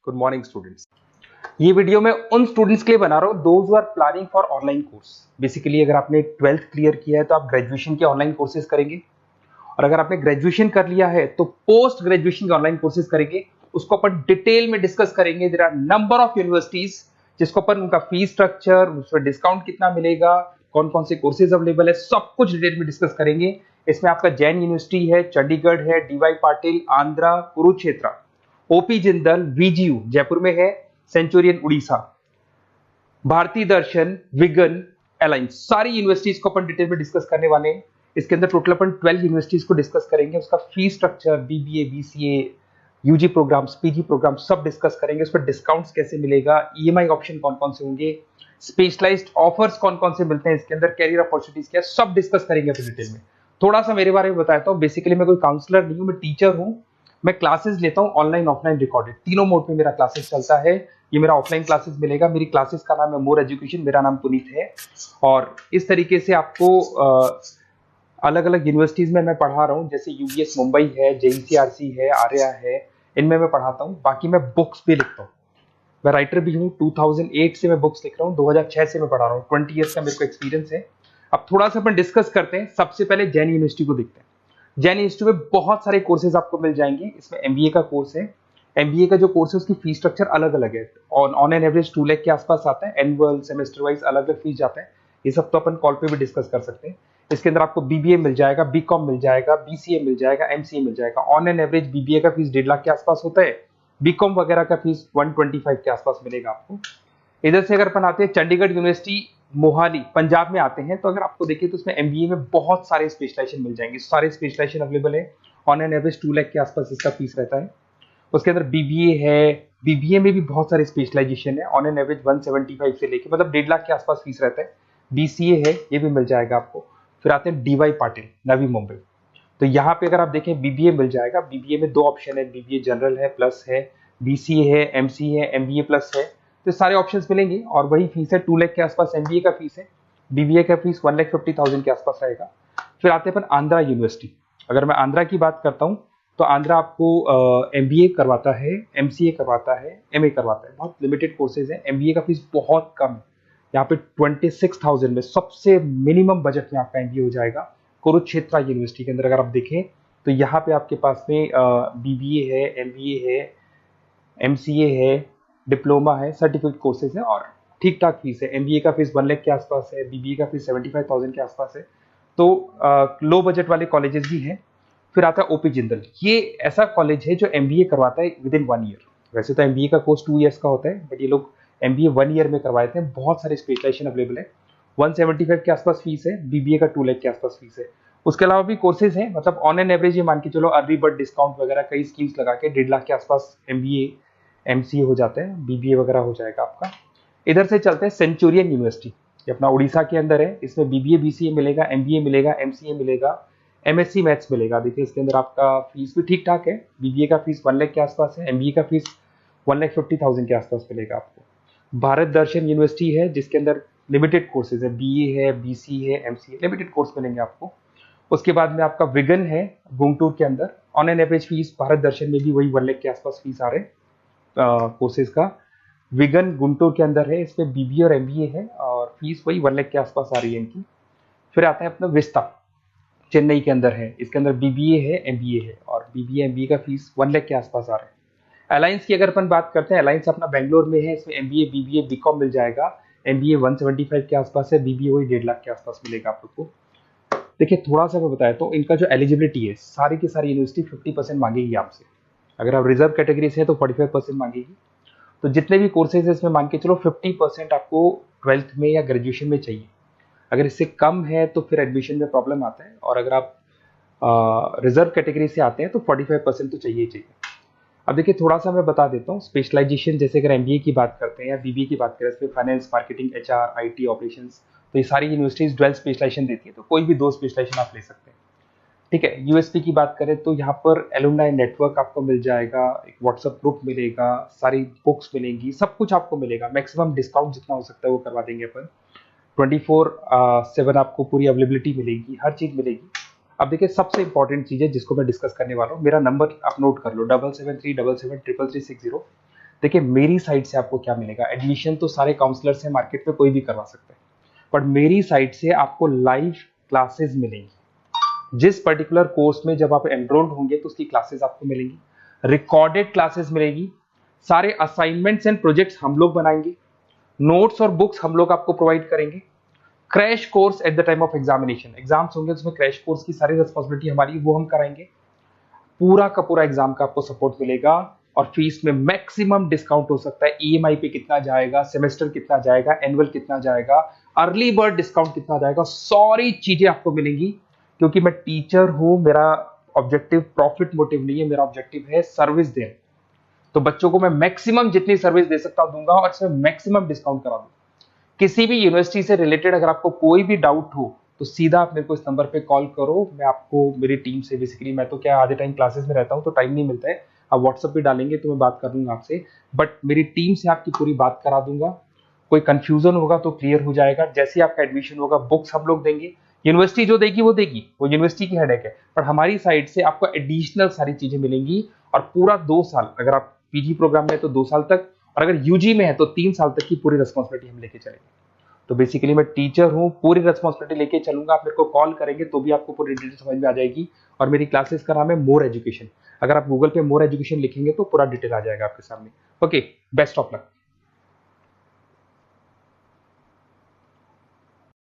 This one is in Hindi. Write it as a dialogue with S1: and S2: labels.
S1: Good morning students. ये वीडियो मैं उन स्टूडेंट्स के लिए बना रहा हूँ those who are planning for online course. Basically अगर आपने 12th क्लियर किया है तो आप ग्रेजुएशन के ऑनलाइन कोर्सेज करेंगे, और अगर आपने ग्रेजुएशन कर लिया है तो पोस्ट ग्रेजुएशन के ऑनलाइन कोर्सेज करेंगे। उसको अपन डिटेल में डिस्कस करेंगे। There are number of universities जिसको अपन उनका फीस स्ट्रक्चर, उसमें डिस्काउंट कितना मिलेगा, कौन कौन से कोर्सेज अवेलेबल है, सब कुछ डिटेल में डिस्कस करेंगे। इसमें आपका जैन यूनिवर्सिटी है, चंडीगढ़ है, डीवाई पाटिल आंध्रा, कुरुक्षेत्र, ओपी जिंदल, वीजीयू जयपुर में है, सेंचुरियन उड़ीसा, भारतीय दर्शन, विगन, अलायंस, सारी यूनिवर्सिटीज को अपन डिटेल में डिस्कस करने वाले हैं। इसके अंदर टोटल अपन 12 यूनिवर्सिटीज को डिस्कस करेंगे। उसका fees structure, BBA, BCA, UG programs, PG program सब डिस्कस करेंगे। उस पर डिस्काउंट्स कैसे मिलेगा, ईएमआई ऑप्शन कौन कौन से होंगे, स्पेशलाइज्ड ऑफर्स कौन कौन से मिलते हैं इसके अंदर, कैरियर अपॉर्चुनिटीज क्या, सब डिस्कस करेंगे अपन डिटेल में। थोड़ा सा मेरे बारे में बताता हूँ। बेसिकली मैं कोई काउंसलर नहीं हूँ, मैं टीचर हूँ। मैं क्लासेस लेता हूँ ऑनलाइन ऑफलाइन रिकॉर्डेड, तीनों मोड पे मेरा क्लासेस चलता है। ये मेरा ऑफलाइन क्लासेस मिलेगा। मेरी क्लासेस का नाम है मोर एजुकेशन, मेरा नाम पुनीत है। और इस तरीके से आपको अलग अलग यूनिवर्सिटीज में मैं पढ़ा रहा हूँ, जैसे यूबीएस मुंबई है, जेईसीआरसी है, आर्या है, इनमें मैं पढ़ाता हूँ। बाकी मैं बुक्स भी लिखता हूँ, मैं राइटर भी हूँ। 2008 से मैं बुक्स लिख रहा हूँ, 2006 से मैं पढ़ा रहा हूँ, 20 ईयर्स का मेरे को एक्सपीरियंस है। अब थोड़ा सा अपन डिस्कस करते हैं। सबसे पहले जैन यूनिवर्सिटी को देखते हैं। जैन इंस्टीट्यूट में बहुत सारे कोर्सेज आपको मिल जाएंगे। इसमें एमबीए का कोर्स है। एमबीए का जो कोर्स है उसकी फीस स्ट्रक्चर अलग अलग है। ऑन एन एवरेज 2 लाख के आसपास आता है। एनुअल, सेमेस्टर वाइज अलग अलग फीस जाता है। ये सब तो अपन कॉल पे भी डिस्कस कर सकते हैं। इसके अंदर आपको बीबीए मिल जाएगा, बीकॉम मिल जाएगा, बीसीए मिल जाएगा, एमसीए मिल जाएगा। ऑन एन एवरेज बीबीए का फीस 1.5 लाख के आसपास होता है। बीकॉम वगैरह का फीस 125 के आसपास मिलेगा आपको। इधर से अगर अपन आते हैं चंडीगढ़ यूनिवर्सिटी मोहाली पंजाब में आते हैं, तो अगर आपको देखिए तो उसमें एमबीए में बहुत सारे स्पेशलाइजेशन मिल जाएंगे। सारे स्पेशलाइजेशन अवेलेबल है। ऑन एन एवरेज 2 लाख के आसपास इसका फीस रहता है। उसके अंदर बीबीए है, बीबीए में भी बहुत सारे स्पेशलाइजेशन है। ऑन एन एवरेज 175 से लेके मतलब 1.5 लाख के आसपास फीस रहता है। बीसीए है, ये भी मिल जाएगा आपको। फिर आते हैं डीवाई पाटिल, नवी मुंबई। तो यहाँ पे अगर आप देखें बीबीए मिल जाएगा। बीबीए में 2 ऑप्शन है, बीबीए जनरल है, प्लस है, बीसीए है, एमसीए है, एमबीए प्लस है। तो सारे ऑप्शंस मिलेंगे और वही फीस है। 2 लाख के आसपास एमबीए का फीस है। बीबीए का फीस 1,50,000 के आसपास रहेगा। फिर आते हैं अपन आंध्रा यूनिवर्सिटी। अगर मैं आंध्रा की बात करता हूँ तो आंध्रा आपको एमबीए करवाता है, एमसीए करवाता है, एमए करवाता है। बहुत लिमिटेड कोर्सेज है। एमबीए का फीस बहुत कम है। यहाँ पे 26,000 में सबसे मिनिमम बजट में आपका एमबीए हो जाएगा। कुरुक्षेत्र यूनिवर्सिटी के अंदर अगर आप देखें तो यहाँ पे आपके पास में बीबीए है, एमबीए है, एमसीए है, डिप्लोमा है, सर्टिफिकेट कोर्सेज है और ठीक ठाक फीस है। एमबीए का फीस 1 लाख के आसपास है, बीबीए का फीस 75,000 के आसपास है। तो लो बजट वाले कॉलेजेस भी हैं। फिर आता है ओपी जिंदल। ये ऐसा कॉलेज है जो एमबीए करवाता है विद इन 1 ईयर। वैसे तो एमबीए का कोर्स 2 ईयर्स का होता है, बट ये लोग एमबीए 1 ईयर में करवाते हैं। बहुत सारे स्पेशलाइजेशन अवेलेबल है। 175 के आसपास फीस है। बीबीए का 2 लाख के आसपास फीस है। उसके अलावा भी कोर्सेज हैं, मतलब ऑन एन एवरेज ये मान के चलो अर्ली बर्ड डिस्काउंट वगैरह कई स्कीम्स लगा के 1.5 लाख के आसपास एमबीए, एमसीए हो जाते हैं, बीबीए वगैरह हो जाएगा आपका। इधर से चलते हैं सेंचुरियन यूनिवर्सिटी, ये अपना उड़ीसा के अंदर है। इसमें बीबीए, बीसीए मिलेगा, एमबीए मिलेगा, एमसीए मिलेगा, एमएससी मैथ्स मिलेगा। देखिए इसके अंदर आपका फीस भी ठीक ठाक है। बीबीए का फीस 1 लाख के आसपास है, एमबीए का फीस 1,50,000 के आसपास मिलेगा आपको। भारत दर्शन यूनिवर्सिटी है जिसके अंदर लिमिटेड कोर्सेज है, बीए है, बीसी है, एमसीए, लिमिटेड कोर्स मिलेंगे आपको। उसके बाद में आपका विगन है गुंटूर के अंदर। On an average fees Bharat Darshan में भी वही 1 लाख के आसपास फीस आ रहे कोर्सेज का। विगन गुंटूर के अंदर है, इसमें बीबीए और एमबीए है और फीस वही 1 लाख के आसपास आ रही है इनकी। फिर आता है अपना विस्ता, चेन्नई के अंदर है। इसके अंदर बीबीए है, एमबीए है और बीबीए एमबीए का फीस 1 लाख के आसपास आ रहा है। अलायंस की अगर अपन बात करते हैं, अलायंस अपना बेंगलोर में है। इसमें एमबीए, बीबीए, बीकॉम मिल जाएगा। एमबीए 175 के आसपास है, बीबीए वही 1.5 लाख के आसपास मिलेगा आप लोग को। देखिए थोड़ा सा मैं बताया तो इनका जो एलिजिबिलिटी है, सारी की सारी यूनिवर्सिटी 50% मांगेगी आपसे। अगर आप रिजर्व कैटेगरी से हैं तो 45% मांगेगी। तो जितने भी कोर्सेज है इसमें मान के चलो 50% आपको 12th में या ग्रेजुएशन में चाहिए। अगर इससे कम है तो फिर एडमिशन में प्रॉब्लम आता है, और अगर आप रिजर्व कैटेगरी से आते हैं तो 45% तो चाहिए ही चाहिए। अब देखिए थोड़ा सा मैं बता देता हूँ स्पेशलाइजेशन। जैसे अगर एमबीए की बात करते हैं या बीबीए की बात करें, इसमें finance, marketing, HR, IT, operations, तो ये सारी यूनिवर्सिटीज 12 स्पेशलाइजेशन देती है। तो कोई भी 2 स्पेशलाइजेशन आप ले सकते हैं, ठीक है। यूएसपी की बात करें तो यहाँ पर एलुमनाई नेटवर्क आपको मिल जाएगा, एक व्हाट्सएप ग्रुप मिलेगा, सारी बुक्स मिलेंगी, सब कुछ आपको मिलेगा। मैक्सिमम डिस्काउंट जितना हो सकता है वो करवा देंगे अपन। 24/7 आपको पूरी अवेलेबिलिटी मिलेगी, हर चीज मिलेगी। अब देखिए सबसे इंपॉर्टेंट चीज है जिसको मैं डिस्कस करने वाला हूँ। मेरा नंबर आप नोट कर लो, 7737773360। देखिए मेरी साइड से आपको क्या मिलेगा, एडमिशन तो सारे काउंसलर्स हैं मार्केट में, कोई भी करवा सकता है, बट मेरी साइड से आपको लाइव क्लासेस मिलेंगी। जिस पर्टिकुलर कोर्स में जब आप एनरोल्ड होंगे तो उसकी क्लासेस आपको मिलेंगी, रिकॉर्डेड क्लासेस मिलेगी, सारे असाइनमेंट्स एंड प्रोजेक्ट्स हम लोग बनाएंगे, नोट्स और बुक्स हम लोग आपको प्रोवाइड करेंगे, crash course at the time of examination, exams होंगे तो उसमें क्रैश कोर्स की सारी रिस्पॉन्सिबिलिटी हमारी, वो हम कराएंगे, पूरा का पूरा एग्जाम का आपको सपोर्ट मिलेगा, और फीस में मैक्सिमम डिस्काउंट हो सकता है, ईएमआई पे कितना जाएगा, सेमेस्टर कितना जाएगा, एनुअल कितना जाएगा, अर्ली बर्ड डिस्काउंट कितना जाएगा, सारी चीजें आपको मिलेंगी। क्योंकि मैं टीचर हूं, मेरा ऑब्जेक्टिव प्रॉफिट मोटिव नहीं है, मेरा ऑब्जेक्टिव है सर्विस देना। तो बच्चों को मैं मैक्सिमम जितनी सर्विस दे सकता हूं दूंगा, और इसमें मैक्सिमम डिस्काउंट करा दूंगा। किसी भी यूनिवर्सिटी से रिलेटेड अगर आपको कोई भी डाउट हो तो सीधा आप मेरे को इस नंबर पे कॉल करो, मैं आपको मेरी टीम से, बेसिकली मैं तो क्या आधे टाइम क्लासेस में रहता हूँ तो टाइम नहीं मिलता है, आप व्हाट्सएप पे डालेंगे तो मैं बात कर लूंगा आपसे, बट मेरी टीम से आपकी पूरी बात करा दूंगा। कोई कंफ्यूजन होगा तो क्लियर हो जाएगा। जैसे ही आपका एडमिशन होगा बुक्स हम लोग देंगे, यूनिवर्सिटी जो देगी वो देगी, वो यूनिवर्सिटी की हेडेक है, पर हमारी साइड से आपको एडिशनल सारी चीजें मिलेंगी। और पूरा 2 साल, अगर आप पीजी प्रोग्राम में है तो 2 साल तक, और अगर यूजी में है तो 3 साल तक की पूरी रिस्पॉन्सिबिलिटी हम लेके चलेंगे। तो बेसिकली मैं टीचर हूँ, पूरी रिस्पॉन्सिबिलिटी लेके चलूंगा। आप मेरे को कॉल करेंगे तो भी आपको पूरी डिटेल समझ में आ जाएगी। और मेरी क्लासेस का नाम है मोर एजुकेशन, अगर आप गूगल पे मोर एजुकेशन लिखेंगे तो पूरा डिटेल आ जाएगा आपके सामने। Okay, best of luck.